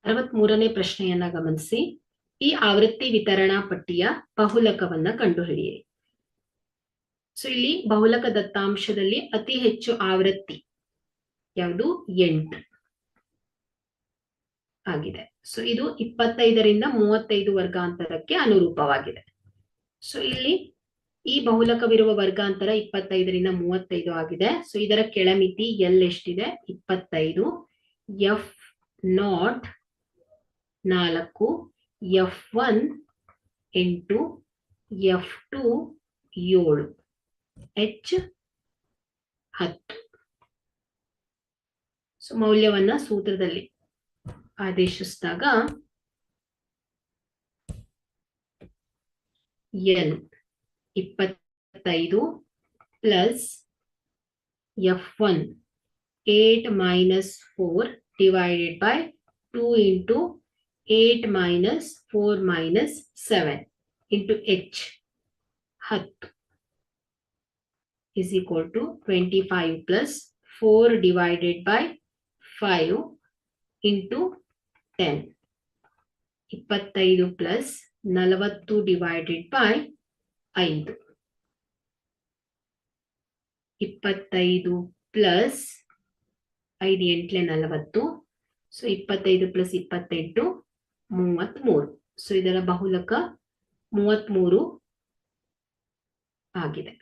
63ನೇ ಪ್ರಶ್ನೆಯನ್ನ ಗಮನಿಸಿ. ಈ ಆವೃತ್ತಿ ವಿತರಣಾ ಪಟ್ಟಿಯ ಬಹುಲಕವನ್ನ ಕಂಡುಹಿಡಿಯಿರಿ. ಸೊ ಇಲ್ಲಿ ಬಹುಲಕ ದತ್ತಾಂಶದಲ್ಲಿ ಅತಿ ಹೆಚ್ಚು ಆವೃತ್ತಿ ಯಾವುದು? 8 ಆಗಿದೆ. ಸೊ ಇದು 25ರಿಂದ 35 ವರ್ಗಾಂತರಕ್ಕೆ ಅನುರೂಪವಾಗಿದೆ. ಸೊ ಇಲ್ಲಿ ಈ ಬಹುಲಕವಿರುವ ವರ್ಗಾಂತರ 25ರಿಂದ 35 ಆಗಿದೆ. ಸೊ ಇದರ ಕೆಳಮಿತಿ ಎಲ್ ಎಷ್ಟಿದೆ? 25. F not 4, F1 8, F2 7, H 10. So ಮೌಲ್ಯವನ್ನ ಸೂತ್ರದಲ್ಲಿ ಆದೇಶಿಸಿದಾಗ N 25 plus F1 8 minus 4 divided by 2 into 8 minus 4 minus 7 into H 10 is equal to 25 plus 4 divided by 5 into 10. 25 plus 40 divided by 5. 25 plus 5 ಎಂಟ್ಲೆ 40. So 25 plus 28 33. So ಇದರ ಬಹುಲಕ 33 ಆಗಿದೆ.